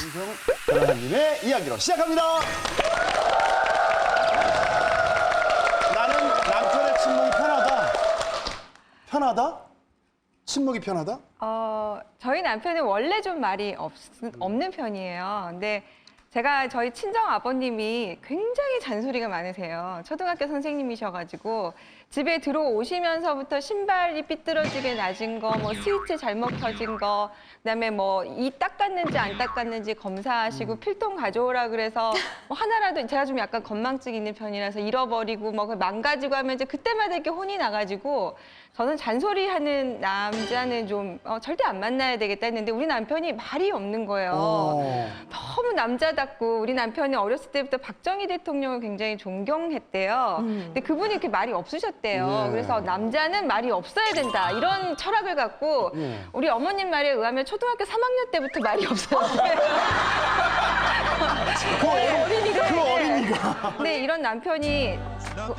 김성 변호사님의 이야기로 시작합니다. 나는 남편의 침묵이 편하다. 편하다? 침묵이 편하다? 저희 남편은 원래 좀 말이 없는 편이에요. 근데 제가 저희 친정 아버님이 굉장히 잔소리가 많으세요. 초등학교 선생님이셔가지고 집에 들어오시면서부터 신발이 삐뚤어지게 낮은 거, 뭐 스위치 잘못 켜진 거, 그다음에 뭐 이 닦았는지 안 닦았는지 검사하시고 필통 가져오라 그래서 뭐 하나라도 제가 좀 약간 건망증 있는 편이라서 잃어버리고 뭐 망가지고 하면 이제 그때마다 이렇게 혼이 나가지고 저는 잔소리하는 남자는 좀 절대 안 만나야 되겠다 했는데 우리 남편이 말이 없는 거예요. 너무 남자답고 우리 남편이 어렸을 때부터 박정희 대통령을 굉장히 존경했대요. 근데 그분이 이렇게 말이 없으셨대요. 예. 그래서 남자는 말이 없어야 된다 이런 철학을 갖고 우리 어머님 말에 의하면 초등학교 3학년 때부터 말이 없었는데 그 어린이가. 네, 이런 남편이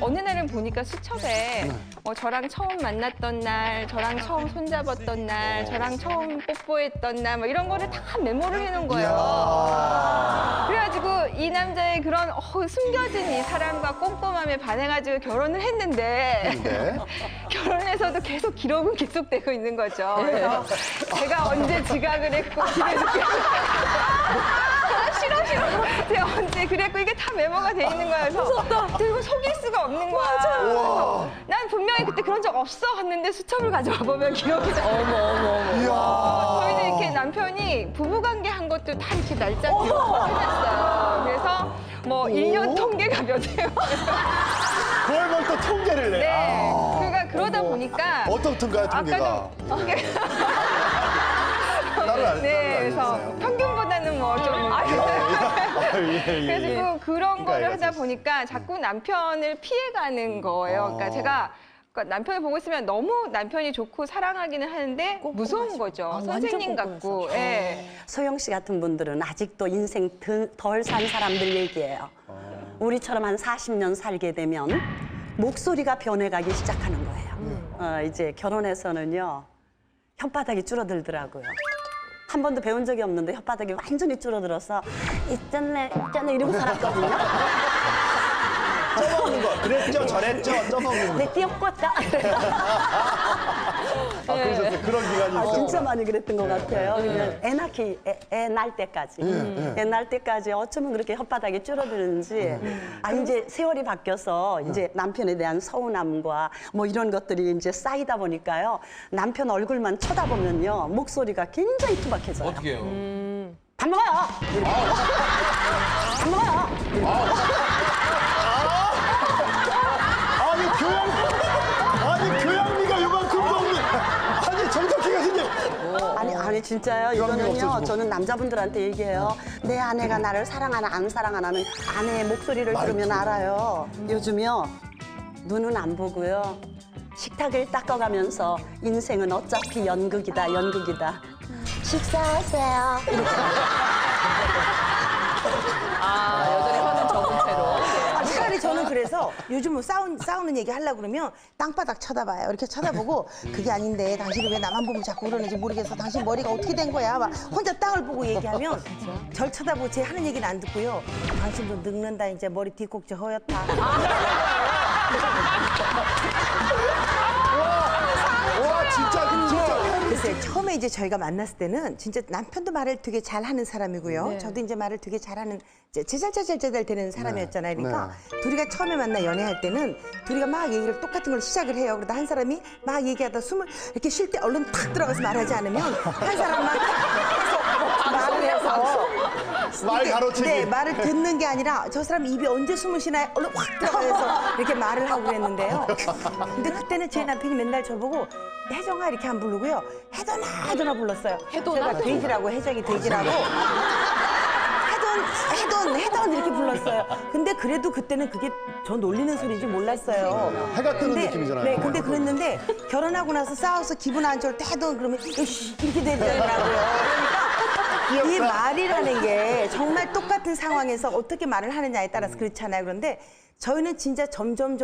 어느 날은 보니까 수첩에 저랑 처음 만났던 날, 저랑 처음 손잡았던 날, 저랑 처음 뽀뽀했던 날, 뭐 이런 거를 다 메모를 해놓은 거예요. 그래가지고 이 남자의 그런 숨겨진 이 사랑과 꼼꼼함에 반해가지고 결혼을 했는데 결혼해서도 계속 기록은 계속되고 있는 거죠. 그래서 제가 언제 지각을 했고 집에 늦게 싫어. 제가 언제 그랬고 이게 다 메모가 돼 있는 거예요. 그래서 그리고 속일 수가 없는 거야. 그래서 난 분명히 그때 그런 적 없어 했는데 수첩을 가져와 보면 기억이 나. 어머. 저희는 이렇게 남편이 부부관계 한 것도 다 이렇게 날짜로 해놨어요. 그래서 뭐 1년 통계가 몇 회요. 그걸 뭘 또 통계를 내. 네. 그러니까 그러다 보니까 어떻던가요, 통계가? 아까도 통계. 나를 네, 그래서 평균보다는 뭐 좀. 그래서 그런 거를 하다 보니까 자꾸 남편을 피해가는 거예요. 그러니까 제가 남편을 보고 있으면 너무 남편이 좋고 사랑하기는 하는데 무서운 거죠. 선생님 같고. 예. 소영 씨 같은 분들은 아직도 인생 덜 산 사람들 얘기예요. 우리처럼 한 40년 살게 되면 목소리가 변해가기 시작하는 거예요. 이제 결혼해서는요, 혓바닥이 줄어들더라고요. 한 번도 배운 적이 없는데 혓바닥이 완전히 줄어들어서 있잖네 이러고 살았거든요. 쪄먹는 거. 그랬죠, 저랬죠, 쪄먹는 거. 내 띄었겠다. 그러셨어요. 그런 기간이 있었어요. 진짜 많이 그랬던 것 같아요. 그냥 애 낳을 때까지. 애 낳을 때까지 어쩌면 그렇게 혓바닥이 줄어드는지. 이제 세월이 바뀌어서 이제 남편에 대한 서운함과 뭐 이런 것들이 이제 쌓이다 보니까요. 남편 얼굴만 쳐다보면요. 목소리가 굉장히 투박해져요. 어떻게 해요? 밥 먹어요! 밥 먹어요! 아니, 교양미가 요만큼도 없는. 아니, 정석희가 생겨. 아니 진짜요. 이거는요. 저는 남자분들한테 얘기해요. 내 아내가 나를 사랑하나 안 사랑하나는 아내의 목소리를 들으면 알아요. 요즘요. 눈은 안 보고요. 식탁을 닦아가면서 인생은 어차피 연극이다. 식사하세요. 이렇게. 여전히 화는 적은 채로. 차라리 저는 그래서 요즘 뭐 싸우는 얘기 하려고 그러면 땅바닥 쳐다봐요. 이렇게 쳐다보고 그게 아닌데 당신은 왜 나만 보면 자꾸 그러는지 모르겠어. 당신 머리가 어떻게 된 거야? 막 혼자 땅을 보고 얘기하면 절 쳐다보고 제 하는 얘기는 안 듣고요. 당신도 늙는다 이제 머리 뒤꼭지 허옇다. 와, 진짜. 글쎄 처음에 이제 저희가 만났을 때는 진짜 남편도 말을 되게 잘하는 사람이고요. 저도 이제 말을 되게 잘하는 제잘제잘 되는 사람이었잖아요. 그러니까 둘이가 처음에 만나 연애할 때는 둘이가 막 얘기를 똑같은 걸 시작을 해요. 그러다 한 사람이 막 얘기하다 숨을 이렇게 쉴 때 얼른 탁 들어가서 말하지 않으면 한 사람만 계속 말을 해서 말 가로채기. 네, 말을 듣는 게 아니라 저 사람 입이 언제 숨을 쉬나요? 얼른 확 들어가서 이렇게 말을 하고 그랬는데요. 근데 그때는 제 남편이 맨날 저보고 혜정아 이렇게 안 부르고요. 혜돈아 불렀어요. 제가 돼지라고 혜정이 돼지라고 혜돈 이렇게 불렀어요. 근데 그래도 그때는 그게 저 놀리는 소리인지 몰랐어요. 해가 뜨는 느낌이잖아요. 네, 근데 그랬는데 결혼하고 나서 싸워서 기분 안 좋을 때 혜돈 그러면 이씨 이렇게 되더라고요. 그러니까 이 말이라는 게 정말 똑같은 상황에서 어떻게 말을 하느냐에 따라서 그렇잖아요. 그런데 저희는 진짜 점점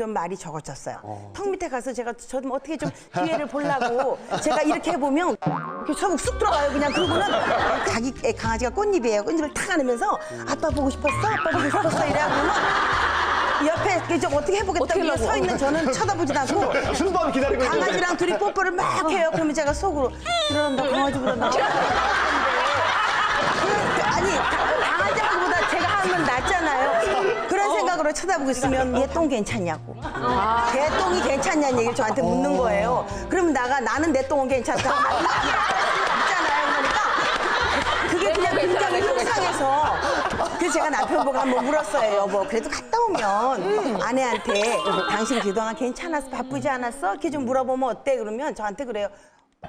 말이 적어졌어요. 턱 밑에 가서 저도 어떻게 좀 기회를 보려고 제가 이렇게 해보면 이렇게 속쑥 들어가요. 그냥 그러고는 자기 애 강아지가 꽃잎이에요. 꽃잎을 탁 안으면서 아빠 보고 싶었어? 아빠 보고 싶었어? 이래 하면 옆에 이렇게 좀 어떻게 해보겠다고 이렇게 서 있는 저는 쳐다보지도 않고 순방 기다리고 있는데. 강아지랑 둘이 뽀뽀를 막 해요. 그러면 제가 속으로 그런다 강아지 그런다. 아니 강아지보다 제가 하면 낫잖아요. 그런 생각으로 쳐다보고 있으면 얘 똥 괜찮냐고. 걔 똥이 괜찮냐는 얘기를 저한테 묻는 거예요. 그러면 나는 내 똥은 괜찮다. 없잖아요. 그러니까 그게 그냥 굉장히 속상해서 그래서 제가 남편 보고 한번 물었어요. 여보 그래도 갔다 오면 아내한테 당신 그동안 괜찮았어? 바쁘지 않았어? 이렇게 좀 물어보면 어때? 그러면 저한테 그래요.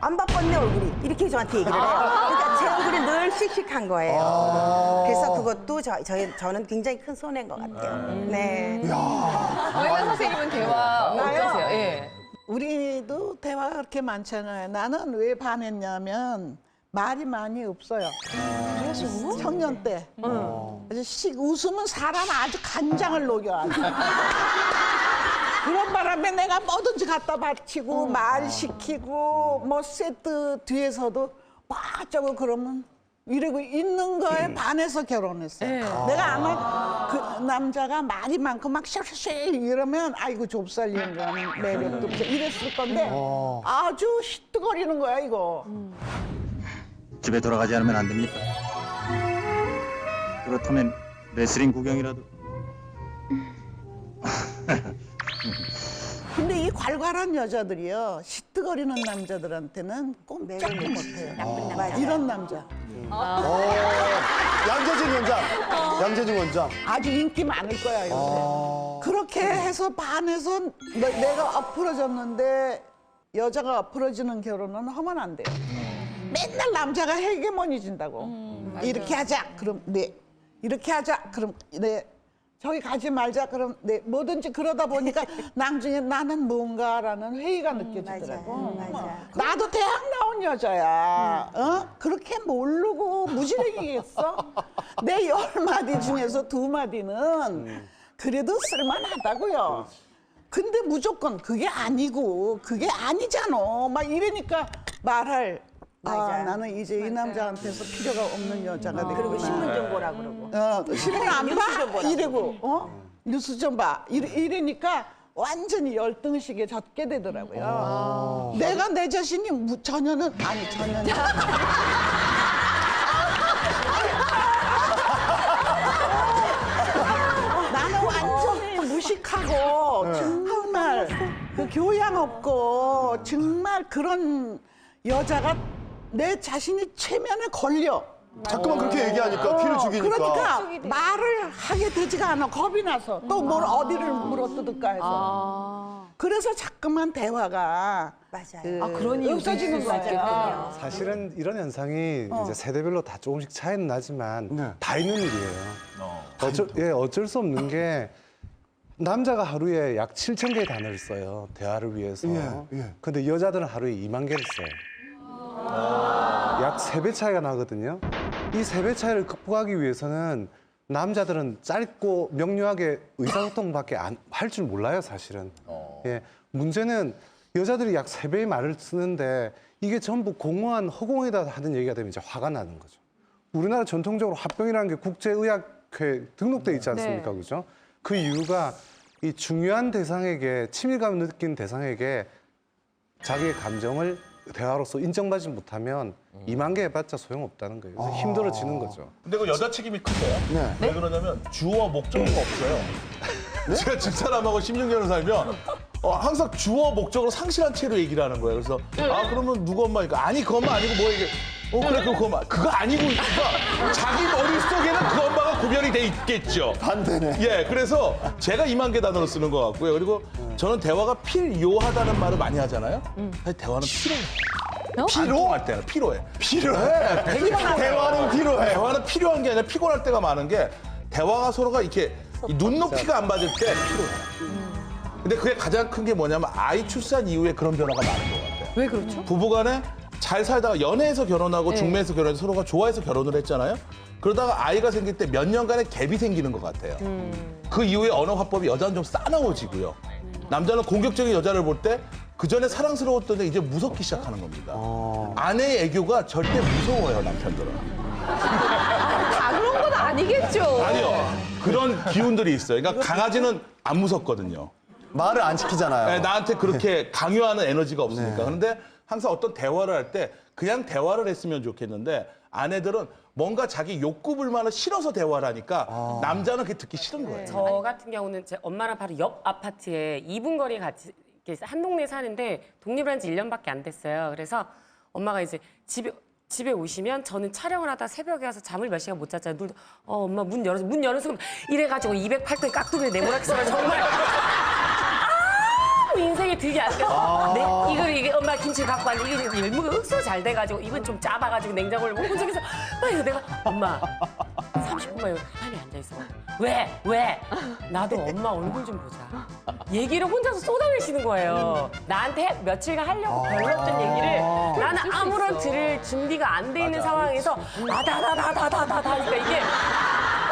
안 바빴네 얼굴이 이렇게 저한테 얘기를 해요. 그러니까 제 얼굴이 늘 씩씩한 거예요. 그래서 그것도 저는 굉장히 큰 손해인 것 같아요. 네. 어린아 선생님은 대화 어떠세요? 예. 우리도 대화가 그렇게 많잖아요. 나는 왜 반했냐면 말이 많이 없어요. 청년 때. 그래서 웃으면 사람 아주 간장을 녹여. 아주. 그런 바람에 내가 뭐든지 갖다 바치고 말 시키고 뭐 세트 뒤에서도 와 저거 그러면 이러고 있는 거에 반해서 결혼했어요. 내가 아마 그 남자가 말이 많고 막 샤샤샤 이러면 아이고 좁쌀 인간 매력도 없어 이랬을 건데 아주 시뜨거리는 거야 이거. 집에 돌아가지 않으면 안 됩니까? 그렇다면 레슬링 구경이라도. 근데 이 괄괄한 여자들이요 시뜨거리는 남자들한테는 꼼짝도 못해요. 이런 남자 양재진 원장. 양재진 원장. 아주 인기 많을 거야 이거. 그렇게 해서 반해서 내가 엎어졌는데 여자가 엎어지는 결혼은 하면 안 돼요. 맨날 남자가 헤게모니 준다고. 이렇게 하자 그럼 네 이렇게 하자 그럼 네 저기 가지 말자 그럼 네 뭐든지 그러다 보니까 나중에 나는 뭔가라는 회의가 느껴지더라고. 맞아. 나도 대학 나온 여자야. 그렇게 모르고 무지랭이겠어? 내 10마디 중에서 2마디는 그래도 쓸만하다고요. 근데 무조건 그게 아니고 그게 아니잖아. 막 이러니까 말할 맞아. 나는 이제 이 남자한테서 필요가 없는 여자가 되고 그리고 신문 좀 보라 그러고. 신문 안 뉴스 좀 봐? 보라고. 이러고 뉴스 좀 봐. 이러니까 완전히 열등식에 젖게 되더라고요. 내가 내 자신이 전혀는 나는 완전히 무식하고 정말 그 교양 없고 정말 그런 여자가 내 자신이 체면에 걸려. 자꾸만 그렇게 얘기하니까 피를 죽이니까. 그러니까 말을 하게 되지가 않아. 겁이 나서 또 뭘 어디를 물어뜯을까 해서. 그래서 자꾸만 대화가 맞아요. 그런 이유도 없어지는 있을 수 거죠. 있겠군요. 사실은 이런 현상이 이제 세대별로 다 조금씩 차이는 나지만 네. 다 있는 일이에요. 어쩔 수 없는 게 남자가 하루에 약 7,000개의 단어를 써요. 대화를 위해서. 예. 근데 여자들은 하루에 2만 개를 써요. 약 3배 차이가 나거든요. 이 3배 차이를 극복하기 위해서는 남자들은 짧고 명료하게 의사소통밖에 할 줄 몰라요, 사실은. 예, 문제는 여자들이 약 3배의 말을 쓰는데 이게 전부 공허한 허공에다 하는 얘기가 되면 이제 화가 나는 거죠. 우리나라 전통적으로 화병이라는 게 국제의학회 등록돼 있지 않습니까? 네. 그죠? 그 이유가 이 중요한 대상에게 친밀감을 느낀 대상에게 자기의 감정을 대화로서 인정받지 못하면 2만 개 해봤자 소용없다는 거예요. 그래서 힘들어지는 거죠. 근데 그 여자 책임이 큰데요? 네. 왜 그러냐면 주어와 목적어가 없어요. 제가 집사람하고 16년을 살면 항상 주어 목적으로 상실한 채로 얘기를 하는 거예요. 그래서 그러면 누구 엄마니까 아니 그 엄마 아니고 뭐 이게 그래 그 엄마 그거 아니고 그러니까 자기 머릿속에는 그 엄마가 구별이 돼 있겠죠. 반대네. 예, 그래서 제가 2만 개 단어를 쓰는 것 같고요. 그리고 저는 대화가 필요하다는 말을 많이 하잖아요. 사실 대화는 필요해요. 필요할 때는 필요해. 필요해. 대화는 필요해. 대화는 필요한 게 아니라 피곤할 때가 많은 게 대화가 서로가 이렇게 이 눈높이가 안 맞을 때 필요해. 근데 그게 가장 큰 게 뭐냐면 아이 출산 이후에 그런 변화가 많은 것 같아요. 왜 그렇죠? 부부간에 잘 살다가 연애해서 결혼하고 중매해서 결혼해서 서로가 좋아해서 결혼을 했잖아요. 그러다가 아이가 생길 때 몇 년간의 갭이 생기는 것 같아요. 그 이후에 언어 화법이 여자는 좀 싸나워지고요. 남자는 공격적인 여자를 볼 때 그 전에 사랑스러웠던 애 이제 무섭기 시작하는 겁니다. 아내의 애교가 절대 무서워요, 남편들은. 다 그런 건 아니겠죠. 아니요. 그런 기운들이 있어요. 그러니까 강아지는 안 무섭거든요. 말을 안 시키잖아요. 네, 나한테 그렇게 강요하는 에너지가 없으니까. 그런데 항상 어떤 대화를 할 때 그냥 대화를 했으면 좋겠는데 아내들은 뭔가 자기 욕구 불만을 실어서 대화를 하니까 남자는 그게 듣기 싫은 거예요. 저 같은 경우는 제 엄마랑 바로 옆 아파트에 2분 거리에 같이 이렇게 한 동네에 사는데 독립을 한 지 1년밖에 안 됐어요. 그래서 엄마가 이제 집에 오시면 저는 촬영을 하다 새벽에 와서 잠을 몇 시간 못 잤잖아요. 누구도 엄마 문 열어서 이래가지고 208도의 깍두기를 네모나게 썰어 정말 인생에 되게 안 돼서 이게 엄마 김치 갖고 왔는데 이게 열무가 흑서 잘 돼가지고 이건 좀 짜봐가지고 냉장고를 못 본적에서 이거 내가 엄마 30분만 여기 가만히 앉아있어. 왜? 나도 엄마 얼굴 좀 보자. 얘기를 혼자서 쏟아내시는 거예요. 나한테 며칠간 하려고 별로 없던 얘기를 나는 아무런 들을 준비가 안 돼 있는 상황에서 다다다다다다다 그러니까 이게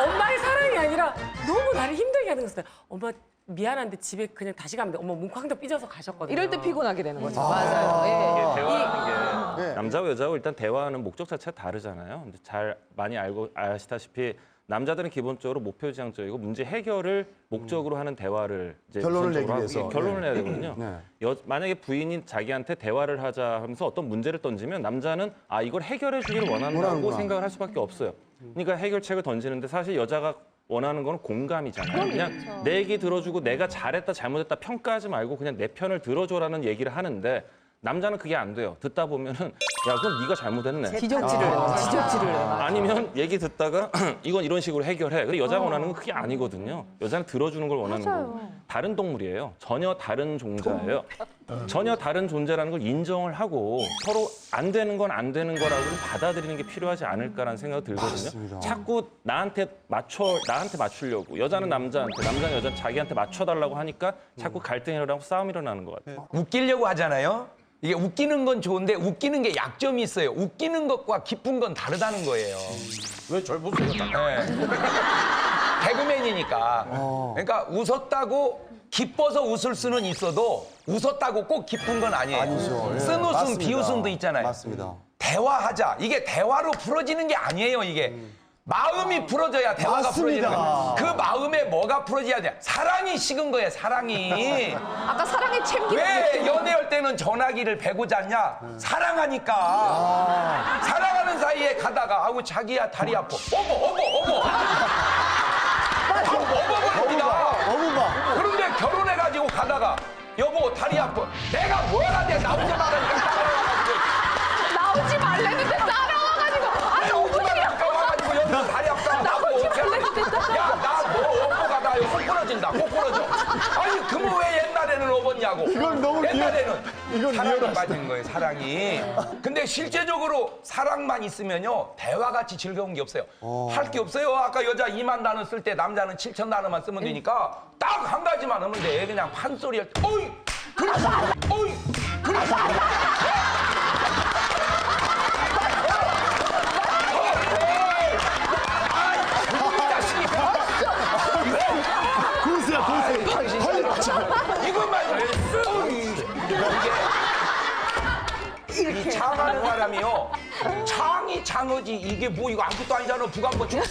엄마의 사랑이 아니라 너무 나를 힘들게 하는 거였어요. 엄마 미안한데 집에 그냥 다시 가면 돼. 엄마 뭉쾅도 삐져서 가셨거든요. 이럴 때 피곤하게 되는 거죠. 맞아요. 예. 대화하는 게 남자와 여자하고 일단 대화하는 목적 자체가 다르잖아요. 근데 잘 많이 알고 아시다시피 남자들은 기본적으로 목표지향적이고 문제 해결을 목적으로 하는 대화를 이제 결론을 내기 우선적으로 위해서. 하고 결론을 내야 되거든요. 네. 만약에 부인이 자기한테 대화를 하자 하면서 어떤 문제를 던지면 남자는 이걸 해결해 주기를 원한다고 원하는구나. 생각을 할 수밖에 없어요. 그러니까 해결책을 던지는데 사실 여자가 원하는 거는 공감이잖아요. 그냥 내 얘기 들어주고 내가 잘했다 잘못했다 평가하지 말고 그냥 내 편을 들어줘라는 얘기를 하는데 남자는 그게 안 돼요. 듣다 보면은 야 그럼 네가 잘못했네. 지적질을 해. 아니면 얘기 듣다가 이건 이런 식으로 해결해. 그래 여자가 원하는 건 그게 아니거든요. 여자는 들어주는 걸 원하는 거고. 다른 동물이에요. 전혀 다른 종자예요. 전혀 다른 존재라는 걸 인정을 하고 서로 안 되는 건 안 되는 거라고 받아들이는 게 필요하지 않을까라는 생각이 들거든요. 맞습니다. 자꾸 나한테 맞추려고 여자는 남자한테 남자는 여자는 자기한테 맞춰달라고 하니까 자꾸 갈등이 일어나고 싸움이 일어나는 것 같아요. 웃기려고 하잖아요. 이게 웃기는 건 좋은데 웃기는 게 약점이 있어요. 웃기는 것과 기쁜 건 다르다는 거예요. 왜 절 보세요? 네. 개그맨이니까. 그러니까 웃었다고 기뻐서 웃을 수는 있어도 웃었다고 꼭 기쁜 건 아니에요. 아니죠. 예. 쓴웃음, 맞습니다. 비웃음도 있잖아요. 맞습니다. 대화하자. 이게 대화로 풀어지는 게 아니에요, 이게. 마음이 풀어져야 대화가 맞습니다. 풀어지는 거예요. 그 마음에 뭐가 풀어져야 돼? 사랑이 식은 거예요, 사랑이. 아까 사랑의 챔기를 왜 연애할 때는 전화기를 베고 잤냐? 사랑하니까. 사랑하는 사이에 가다가 아우 자기야 다리 아파. 어머. 어머입니다. 그런데 결혼해가지고 가다가 여보 다리 아파. 내가 뭘 하냐? 나 혼자 말하니까 따라와가지고. 나오지 말랬는데 따라와가지고 와가지고 여기서 다리 아프다. 나오지 말랬는데 야나 너 업고 가다 꼭 부러진다. 꼭 부러져. 아니 그거 왜 옛날에는 업었냐고. 이건 너무 옛날에는 이건 사랑이 리얼하시다. 빠진 거예요. 사랑이. 근데 실제적으로 사랑만 있으면요 대화같이 즐거운 게 없어요. 할 게 없어요. 아까 여자 2만 단어 쓸 때 남자는 7천 단어만 쓰면 되니까 딱 한 가지만 하면 돼. 그냥 판소리 할 때 어이 그렇지 어이 그렇지. 이것만 이게 장하는 사람이요. 장이 장어지 이게 뭐 이거 아무것도 아니잖아. 부감고추.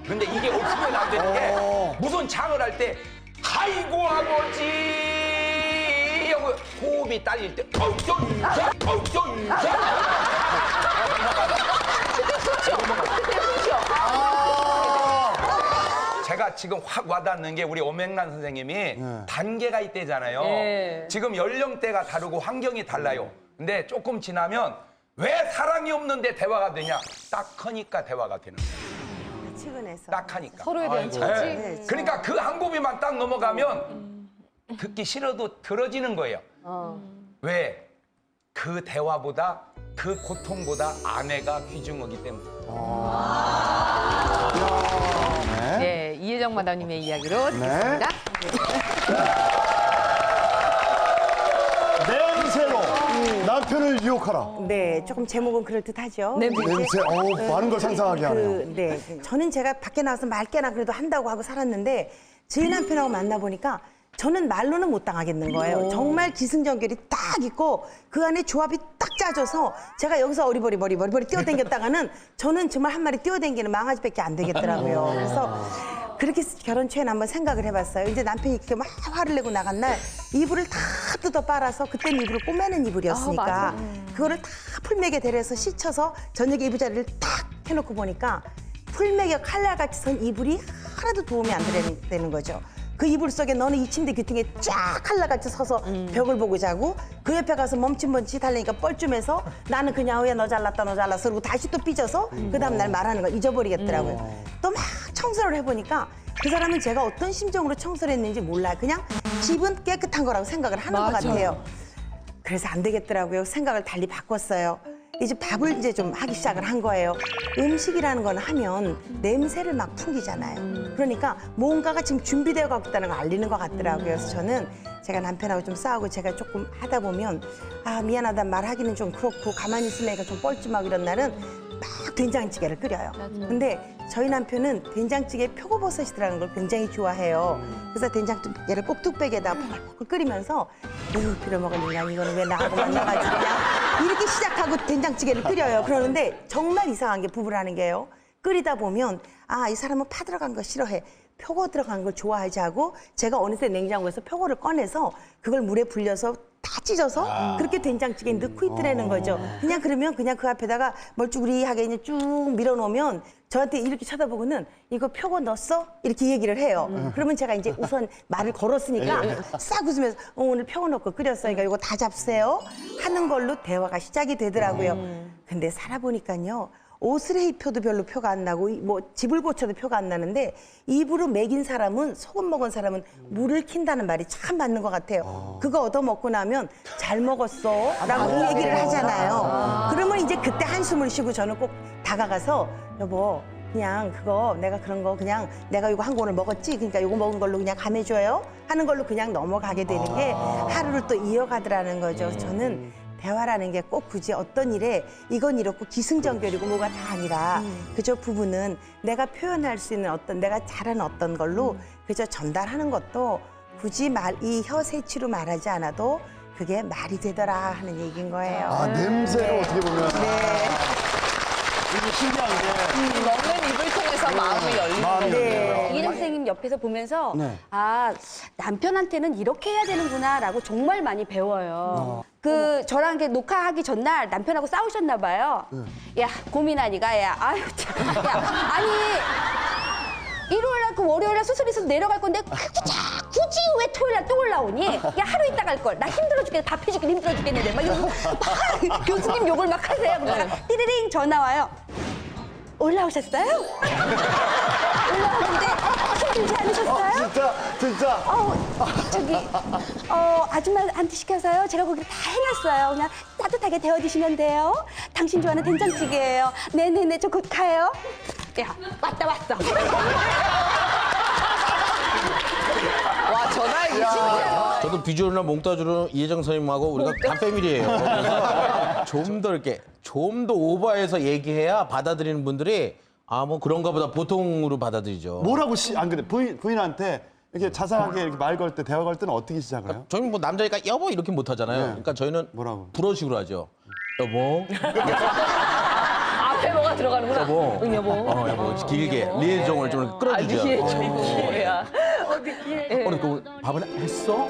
근데 이게 없으면 안 되는 게 무슨 장을 할 때 아이고 아버지 하고 호흡이 딸릴 때 제가 지금 확 와닿는 게 우리 오맹란 선생님이 단계가 있대잖아요. 네. 지금 연령대가 다르고 환경이 달라요. 근데 조금 지나면 왜 사랑이 없는데 대화가 되냐? 딱 하니까 대화가 되는 거예요. 측은해서. 딱 하니까. 서로에 대한 처지. 네. 그러니까 그 한 고비만 딱 넘어가면 듣기 싫어도 들어지는 거예요. 왜? 그 대화보다 그 고통보다 아내가 귀중하기 때문에. 네, 이혜정 마담님의 이야기로 듣겠습니다. 냄새로 남편을 유혹하라. 네, 조금 제목은 그럴듯하죠. 냄새, 많은 걸 상상하게 하네요. 네, 저는 제가 밖에 나가서 맑게나 그래도 한다고 하고 살았는데 저희 남편하고 만나보니까 저는 말로는 못 당하겠는 거예요. 정말 기승전결이 딱 있고 그 안에 조합이 딱 짜져서 제가 여기서 어리버리 뛰어댕겼다가는 저는 정말 한 마리 뛰어댕기는 망아지밖에 안 되겠더라고요. 그래서 그렇게 결혼 초에는 한번 생각을 해봤어요. 이제 남편이 이렇게 막 화를 내고 나간 날 이불을 다 뜯어 빨아서 그때는 이불을 꼬매는 이불이었으니까 그거를 다 풀맥에 데려서 씻혀서 저녁에 이부자리를 딱 해놓고 보니까 풀맥에 칼날같이 선 이불이 하나도 도움이 안 되는 거죠. 그 이불 속에 너는 이 침대 귀퉁이에 쫙 칼날같이 서서 벽을 보고 자고 그 옆에 가서 멈칫멈칫 하려니까 뻘쭘해서 나는 그냥 왜 너 잘났다 그러고 다시 또 삐져서 그 다음날 말하는 걸 잊어버리겠더라고요. 또 막 청소를 해보니까 그 사람은 제가 어떤 심정으로 청소를 했는지 몰라요. 그냥 집은 깨끗한 거라고 생각을 하는 것 같아요. 그래서 안 되겠더라고요. 생각을 달리 바꿨어요. 이제 밥을 이제 좀 하기 시작을 한 거예요. 음식이라는 건 하면 냄새를 막 풍기잖아요. 그러니까 뭔가가 지금 준비되어 가고 있다는 걸 알리는 것 같더라고요. 그래서 저는 제가 남편하고 좀 싸우고 제가 조금 하다 보면 아 미안하다 말하기는 좀 그렇고 가만히 있으려니까 좀 뻘쭘하고 이런 날은 막 된장찌개를 끓여요. 근데 저희 남편은 된장찌개에 표고버섯이 들어가는 걸 굉장히 좋아해요. 그래서 된장찌개를 꼭 뚝배기에다 펄펄 끓이면서 이거 빌어먹을 인간 이거는 왜 나하고 만나가지고 그냥 이렇게 시작하고 된장찌개를 끓여요. 그러는데 정말 이상한 게 부부라는 게요. 끓이다 보면 아 이 사람은 파 들어간 거 싫어해. 표고 들어간 걸 좋아하지 하고 제가 어느새 냉장고에서 표고를 꺼내서 그걸 물에 불려서 다 찢어서 그렇게 된장찌개에 넣고 있더라는 거죠. 그냥 그러면 그냥 그 앞에다가 멀쭈구리하게 그냥 쭉 밀어놓으면 저한테 이렇게 쳐다보고는 이거 표고 넣었어? 이렇게 얘기를 해요. 그러면 제가 이제 우선 말을 걸었으니까 싹 웃으면서 오늘 표고 넣고 끓였으니까 이거 다 잡수세요 하는 걸로 대화가 시작이 되더라고요. 근데 살아보니까요. 옷을 입혀도 별로 표가 안 나고 뭐 집을 고쳐도 표가 안 나는데 입으로 먹인 사람은 소금 먹은 사람은 물을 킨다는 말이 참 맞는 것 같아요. 그거 얻어먹고 나면 잘 먹었어 라고 얘기를 하잖아요. 그러면 이제 그때 한숨을 쉬고 저는 꼭 다가가서 여보 그냥 그거 내가 그런 거 그냥 내가 이거 한 권을 먹었지 그러니까 이거 먹은 걸로 그냥 감해줘요 하는 걸로 그냥 넘어가게 되는 게 하루를 또 이어가더라는 거죠. 저는 대화라는 게 꼭 굳이 어떤 일에 이건 이렇고 기승전결이고 뭐가 다 아니라 그저 부부는 내가 표현할 수 있는 어떤 내가 잘하는 어떤 걸로 그저 전달하는 것도 굳이 이 혀세치로 말하지 않아도 그게 말이 되더라 하는 얘기인 거예요. 아, 냄새로 어떻게 보면. 네. 이게 신기한 게. 먹는 입을 통해서 마음이 열리는 거예요. 네. 이기정 선생님 옆에서 보면서 네. 아 남편한테는 이렇게 해야 되는구나라고 정말 많이 배워요. 그 저랑 이렇게 녹화하기 전날 남편하고 싸우셨나 봐요. 야 고민하니까 야 아유 참, 야 아니 일요일날 그 월요일날 수술이 있어서 내려갈 건데 굳이 왜 토요일날 또 올라오니? 야 하루 있다 갈 걸. 나 힘들어 죽겠네. 밥 해주긴 힘들어 죽겠는데 막 이러고 막 교수님 욕을 막 하세요. 그러다가 띠리링 전화 와요. 올라오셨어요? 올라오는데 힘들지 않으셨어요? 진짜. 저기 아줌마한테 시켜서요. 제가 거기 다 해놨어요. 그냥 따뜻하게 데워 드시면 돼요. 당신 좋아하는 된장찌개예요. 네네네 저 곧 가요. 야 왔다. 와 전화해 미치네요. 저도 비주얼이나 몽따주로 이혜정 선생님하고 우리가 다 패밀리예요. 그래서 좀 더 이렇게 좀 더 오버해서 얘기해야 받아들이는 분들이 아 뭐 그런가 보다 보통으로 받아들이죠. 뭐라고 안 그래? 부인한테 이렇게 자상하게 이렇게 말 걸 때, 대화 걸 때는 어떻게 시작을 해요? 저희는 뭐 남자니까 여보 이렇게 못 하잖아요. 네. 그러니까 저희는 뭐라고? 불어식으로 하죠. 여보. 앞에 뭐가 들어가는구나. 여보. 응 여보. 여보. 길게 리에종을 좀 끌어주죠. 리에종이야. 그 밥은 했어?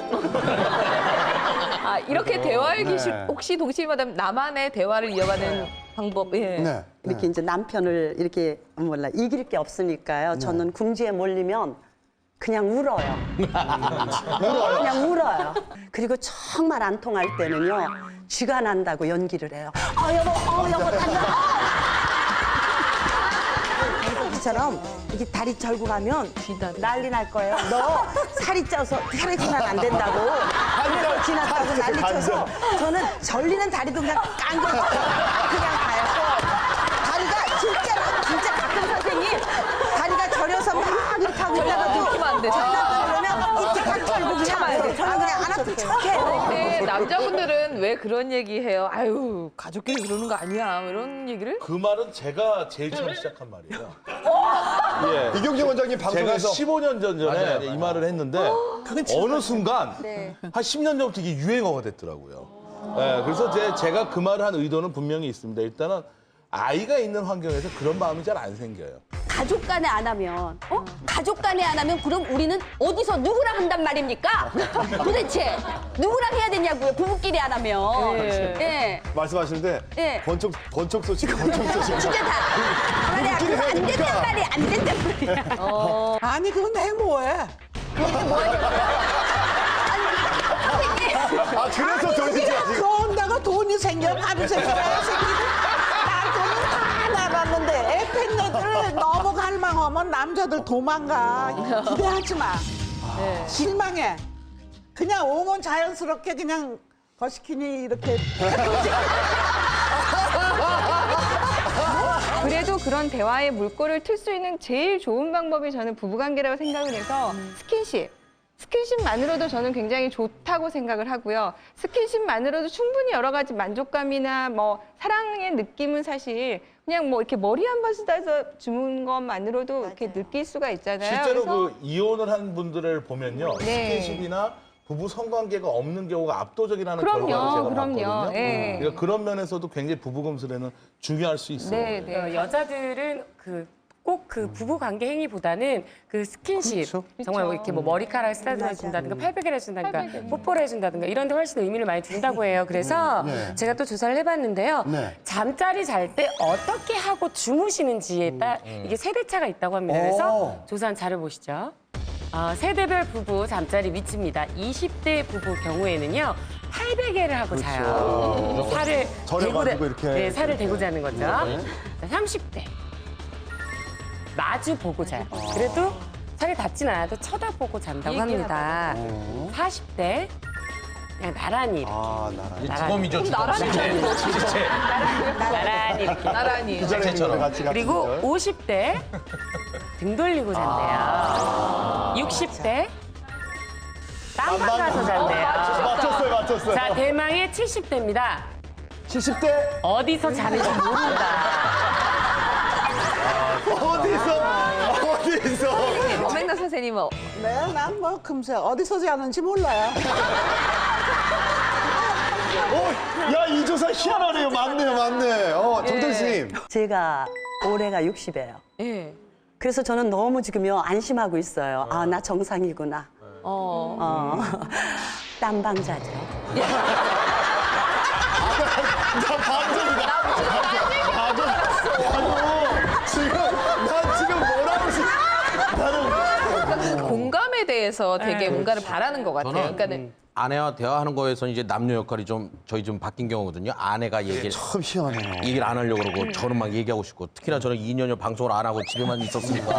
아 이렇게 대화의 기술 혹시 동시마다 나만의 대화를 이어가는 방법. 예. 네. 이렇게 이제 남편을 이렇게 몰라 이길 게 없으니까요. 저는 궁지에 몰리면 그냥 울어요. 그냥 울어요. 그리고 정말 안 통할 때는요. 쥐가 난다고 연기를 해요. 여보 난다. 처럼 이렇게 다리 절고 가면 난리 날 거예요. 너 살이 쪄서 살이 찌면 안 된다고. 그래서 지났다고 난리 쳐서 저는 절리는 다리도 그냥 깡그러 그냥 가요. 다리가 진짜 가끔 선생님 다리가 저려서 막 이렇게 하고 있다가도 안 돼. 그러면 이렇게 딱 절고 그냥 저는 그냥 안 아픈 척해요. 남자분들은 왜 그런 얘기해요? 아유 가족끼리 그러는 거 아니야? 뭐 이런 얘기를? 그 말은 제가 제일 처음 시작한 말이에요. 예. 이경재 원장님 제가 방송에서 15년 전에 맞아요. 이 말을 했는데 어느 순간 네. 한 10년 전부터 이게 유행어가 됐더라고요. 예, 그래서 제가 그 말을 한 의도는 분명히 있습니다. 일단은 아이가 있는 환경에서 그런 마음이 잘 안 생겨요. 가족 간에 안 하면, 가족 간에 안 하면 그럼 우리는 어디서 누구랑 한단 말입니까? 도대체 누구랑 해야 되냐고요, 부부끼리 안 하면. 예. 말씀하시는데 예. 권총 소식. 진짜 다. 말이야, 부부끼리 그거 해야 안 된단 되니까. 말이야, 안 된단 말이야. 아니 그건 내 뭐해? 아 그래서 돈이죠 지금. 그런다고 돈이 생겨 밤새서 왜 생기고 난 돈은 다 나갔는데 에펙너들 너무 갈망하면 남자들 도망가. 기대하지 마. 실망해. 그냥 오면 자연스럽게 그냥 거시키니 이렇게. 그래도 그런 대화의 물꼬를 틀 수 있는 제일 좋은 방법이 저는 부부관계라고 생각을 해서 스킨십만으로도 저는 굉장히 좋다고 생각을 하고요. 스킨십만으로도 충분히 여러 가지 만족감이나 뭐 사랑의 느낌은 사실 그냥 뭐 이렇게 머리 한 번 쓰다서 주는 것만으로도 이렇게 느낄 수가 있잖아요. 실제로 그래서 그 이혼을 한 분들을 보면요. 네. 스킨십이나 부부 성관계가 없는 경우가 압도적이라는 결과를 제가 봤거든요. 예. 그러니까 그런 면에서도 굉장히 부부 금슬에는 중요할 수 있어요. 네, 네. 여자들은 꼭 그 부부 관계 행위보다는 그 스킨십 정말 뭐 이렇게 뭐 머리카락을 쓰다듬어 준다든가 팔베개를 해준다든가 뽀뽀를 해준다든가 이런 데 훨씬 의미를 많이 둔다고 해요. 그래서 제가 또 조사를 해봤는데요. 잠자리 잘 때 어떻게 하고 주무시는지에 따라 이게 세대차가 있다고 합니다. 그래서 조사한 자료 보시죠. 세대별 부부 잠자리 위치입니다. 20대 부부 경우에는요. 팔베개를 하고 자요. 살을 저려가지고 이렇게. 네, 살을 대고 자는 거죠. 자, 30대. 마주 보고 자요. 그래도 살이 닿진 않아도 쳐다보고 잔다고 합니다. 40대 그냥 나란히 이렇게. 주범이죠, 주범. 나란히 이렇게. 나란히. 그리고 50대 등 돌리고 잔대요. 60대 딴방 가서 잔대요. 맞췄어요. 자, 대망의 70대입니다. 70대 어디서 자는지 모른다. 어디서? 엄앵나 선생님은 난 뭐 금세 어디서 자는지 몰라요. 야, 이 조사 희한하네요. 맞네. 정선 스님. 제가 올해가 60이에요. 예. 그래서 저는 너무 지금요 안심하고 있어요. 아, 나 정상이구나. 딴방 자죠. 난 지금 뭐라고 그러니까 그 공감에 대해서 되게 뭔가를 바라는 것 같아요. 저는 그러니까는 아내와 대화하는 거에서 이제 남녀 역할이 저희 좀 바뀐 경우거든요. 아내가 참 희한해요. 얘기를 안 하려고 그러고 저는 막 얘기하고 싶고 특히나 저는 2년여 방송을 안 하고 집에만 있었으니까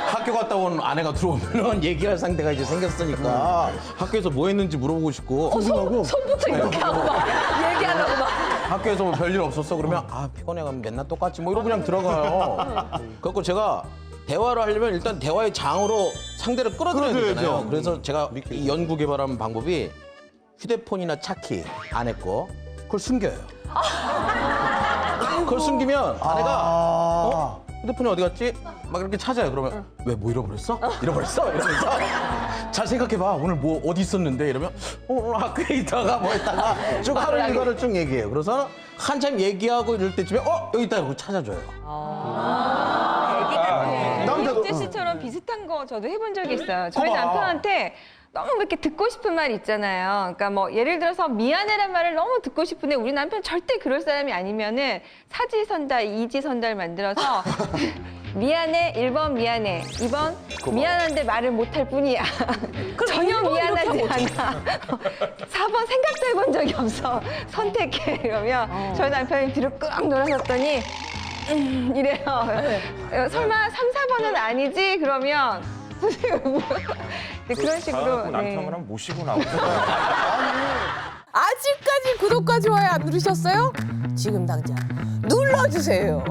학교 갔다 온 아내가 들어오면 얘기할 상대가 이제 생겼으니까 학교에서 뭐 했는지 물어보고 싶고 손부터 이렇게 하고 막 얘기하려고 막. 학교에서 뭐 별일 없었어 그러면 아 피곤해 가면 맨날 똑같지 뭐 이러고 그냥 들어가요. 그래갖고 제가 대화를 하려면 일단 대화의 장으로 상대를 끌어들여야 되잖아요. 그래서 제가 이 연구 개발한 방법이 휴대폰이나 차키 아내 거 그걸 숨겨요. 그걸 숨기면 아내가 휴대폰이 어디 갔지? 막 이렇게 찾아요. 그러면 왜 뭐 잃어버렸어? 잃어버렸어? 이러면서 잘 생각해봐. 오늘 뭐 어디 있었는데? 이러면 오늘 학교에 있다가 뭐 했다가 쭉 하루 일과를 쭉 얘기해요. 그래서 한참 얘기하고 이럴 때쯤에 여기 있다 이러고 찾아줘요. 이경재 씨처럼 비슷한 거 저도 해본 적이 있어요. 저희 남편한테 너무 이렇게 듣고 싶은 말 있잖아요. 그러니까 뭐 예를 들어서 미안해란 말을 너무 듣고 싶은데 우리 남편 절대 그럴 사람이 아니면은 사지선달, 이지선달 만들어서 미안해, 1번 미안해, 2번 미안한데 말을 못할 뿐이야. 전혀 미안하지 않아. 4번 생각도 해본 적이 없어. 선택해. 이러면 저희 남편이 뒤로 끄악 놀아섰더니 이래요. 설마 3, 4번은 아니지? 그러면 그런 식으로 남편을 한번 모시고 나오세요. 아직까지 구독과 좋아요 안 누르셨어요? 지금 당장 눌러주세요.